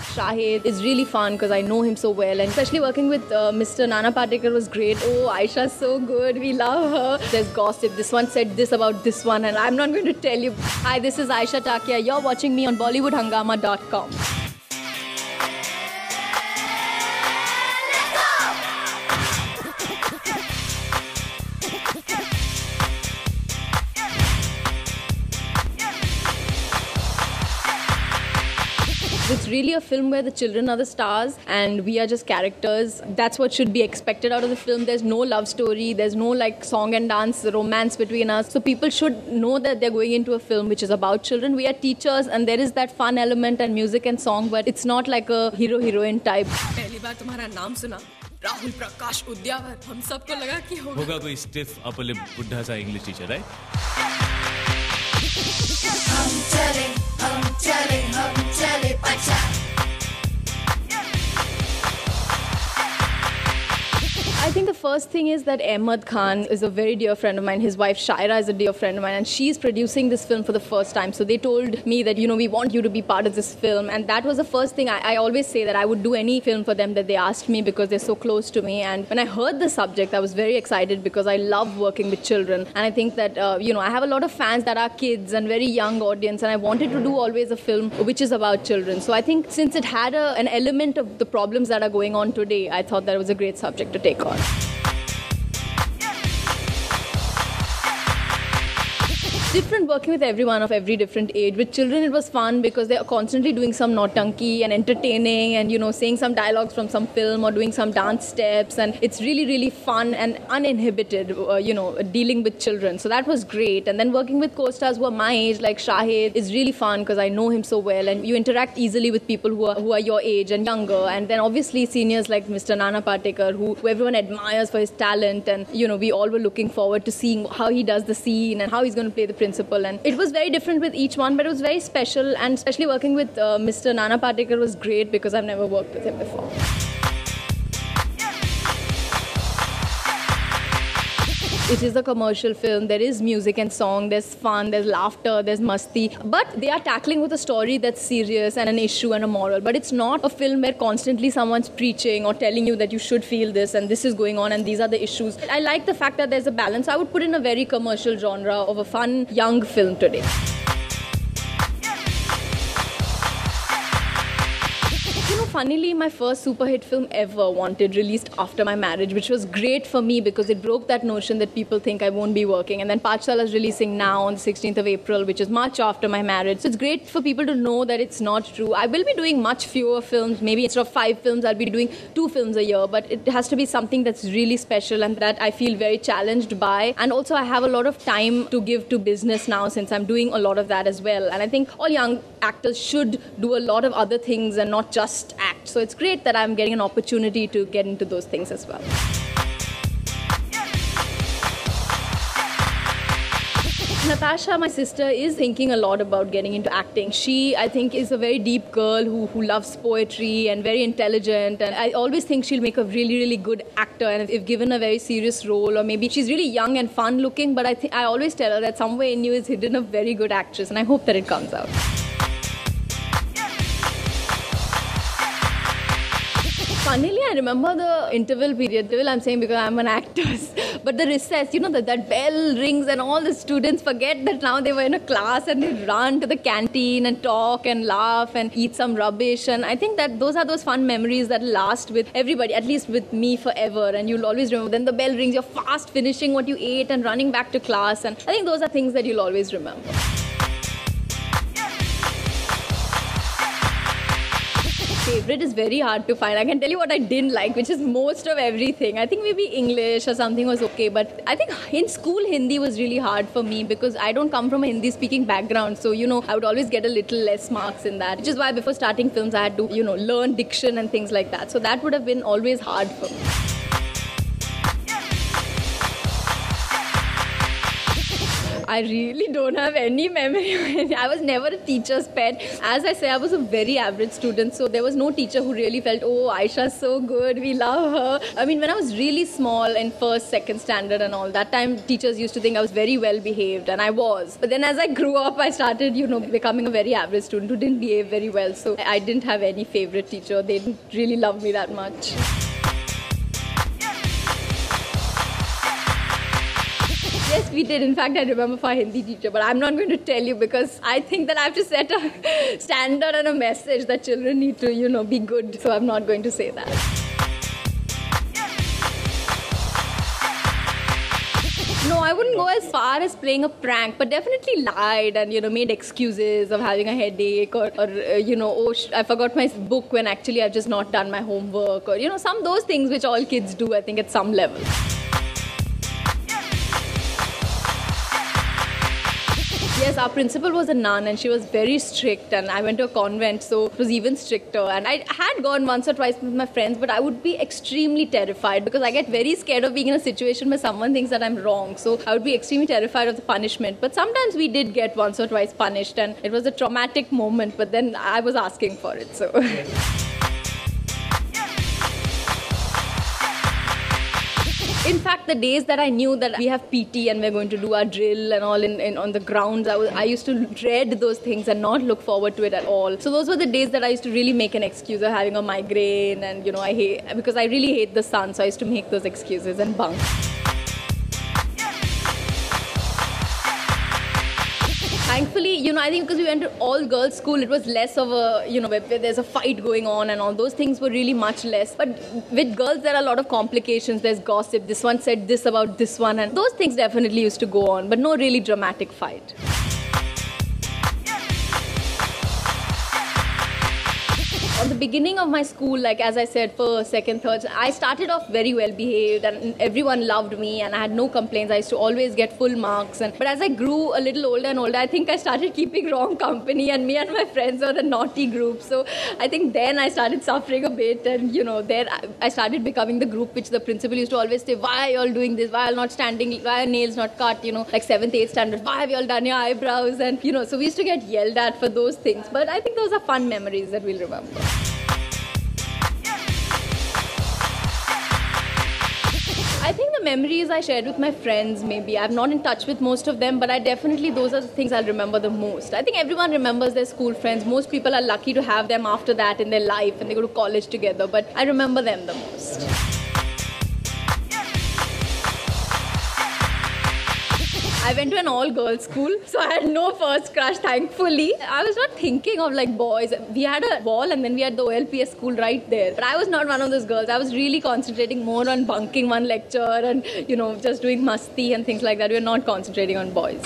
Shahid is really fun because I know him so well, and especially working with Mr. Nana Patekar was great. Oh, Aisha's so good. We love her. There's gossip. This one said this about this one, and I'm not going to tell you. Hi, this is Aisha Takia. You're watching me on BollywoodHungama.com. It's really a film where the children are the stars and we are just characters. That's what should be expected out of the film. There's no love story. There's no like song and dance romance between us. So people should know that they're going into a film which is about children. We are teachers and there is that fun element and music and song, but it's not like a hero-heroine type. पहली बार तुम्हारा नाम सुना राहुल प्रकाश उद्यावर हम सबको लगा कि होगा कोई स्टिफ अपर लिप बुढ़ा सा इंग्लिश टीचर, राइट? हम चले पचा। I think the first thing is that Ahmed Khan is a very dear friend of mine. His wife Shaira is a dear friend of mine, and she's producing this film for the first time. So they told me that, we want you to be part of this film. And that was the first thing. I always say that I would do any film for them that they asked me because they're so close to me. And when I heard the subject, I was very excited because I love working with children. And I think that, I have a lot of fans that are kids and very young audience. And I wanted to do always a film which is about children. So I think since it had an element of the problems that are going on today, I thought that it was a great subject to take on. Different working with everyone of every different age. With children, it was fun because they are constantly doing some nautanki and entertaining and, saying some dialogues from some film or doing some dance steps. And it's really, really fun and uninhibited, dealing with children. So that was great. And then working with co-stars who are my age, like Shahid, is really fun because I know him so well. And you interact easily with people who are your age and younger. And then obviously seniors like Mr. Nana Patekar, who everyone admires for his talent. And, we all were looking forward to seeing how he does the scene and how he's going to play the principal, and it was very different with each one, but it was very special, and especially working with Mr. Nana Patekar was great because I've never worked with him before. It is a commercial film. There is music and song, there's fun, there's laughter, there's masti, but they are tackling with a story that's serious and an issue and a moral. But it's not a film where constantly someone's preaching or telling you that you should feel this and this is going on and these are the issues. I like the fact that there's a balance. I would put in a very commercial genre of a fun young film today. Funnily, my first super hit film ever, Wanted, released after my marriage, which was great for me because it broke that notion that people think I won't be working. And then Pachsala is releasing now on the 16th of April, which is much after my marriage. So it's great for people to know that it's not true. I will be doing much fewer films. Maybe instead of 5 films, I'll be doing 2 films a year. But it has to be something that's really special and that I feel very challenged by. And also, I have a lot of time to give to business now since I'm doing a lot of that as well. And I think all young actors should do a lot of other things and not just act. So it's great that I'm getting an opportunity to get into those things as well. Natasha, my sister, is thinking a lot about getting into acting. She, I think, is a very deep girl who loves poetry and very intelligent. And I always think she'll make a really, really good actor. And if given a very serious role, or maybe she's really young and fun looking, but I always tell her that somewhere in you is hidden a very good actress. And I hope that it comes out. Funnily, I remember the interval period. I'm saying because I'm an actress. But the recess, that bell rings and all the students forget that now they were in a class and they run to the canteen and talk and laugh and eat some rubbish. And I think that those are those fun memories that last with everybody, at least with me forever. And you'll always remember. Then the bell rings, you're fast finishing what you ate and running back to class. And I think those are things that you'll always remember. Favorite is very hard to find. I can tell you what I didn't like, which is most of everything. I think maybe English or something was okay, but I think in school Hindi was really hard for me because I don't come from a Hindi speaking background. So, I would always get a little less marks in that, which is why before starting films I had to, learn diction and things like that. So that would have been always hard for me. I really don't have any memory. I was never a teacher's pet. As I say, I was a very average student, so there was no teacher who really felt, oh, Aisha's so good, we love her. I mean, when I was really small in first, second standard and all, that time teachers used to think I was very well behaved, and I was. But then as I grew up, I started, becoming a very average student who didn't behave very well. So I didn't have any favorite teacher. They didn't really love me that much. Yes, we did. In fact, I remember for a Hindi teacher, but I'm not going to tell you because I think that I have to set a standard and a message that children need to, be good. So I'm not going to say that. No, I wouldn't go as far as playing a prank, but definitely lied and, made excuses of having a headache or I forgot my book when actually I've just not done my homework or, some those things which all kids do, I think, at some level. Yes, our principal was a nun and she was very strict, and I went to a convent, so it was even stricter. And I had gone once or twice with my friends, but I would be extremely terrified because I get very scared of being in a situation where someone thinks that I'm wrong. So I would be extremely terrified of the punishment. But sometimes we did get once or twice punished, and it was a traumatic moment, but then I was asking for it, so... In fact, the days that I knew that we have PT and we're going to do our drill and all on the grounds, I used to dread those things and not look forward to it at all. So those were the days that I used to really make an excuse of having a migraine and, because I really hate the sun, so I used to make those excuses and bunk. Thankfully, I think because we went to all-girls school, it was less of a, where there's a fight going on and all those things were really much less. But with girls, there are a lot of complications. There's gossip. This one said this about this one. And those things definitely used to go on, but no really dramatic fight. On the beginning of my school, like as I said, first, second, third, I started off very well behaved and everyone loved me and I had no complaints. I used to always get full marks. But as I grew a little older and older, I think I started keeping wrong company and me and my friends were the naughty group. So I think then I started suffering a bit and, there I started becoming the group which the principal used to always say, why are you all doing this? Why are you not standing? Why are nails not cut? Like 7th, 8th standard. Why have you all done your eyebrows? And, so we used to get yelled at for those things. But I think those are fun memories that we'll remember. I think the memories I shared with my friends, maybe. I'm not in touch with most of them, but those are the things I'll remember the most. I think everyone remembers their school friends. Most people are lucky to have them after that in their life and they go to college together, but I remember them the most. I went to an all-girls school, so I had no first crush, thankfully. I was not thinking of boys. We had a wall and then we had the OLPS school right there. But I was not one of those girls. I was really concentrating more on bunking one lecture and, just doing masti and things like that. We were not concentrating on boys.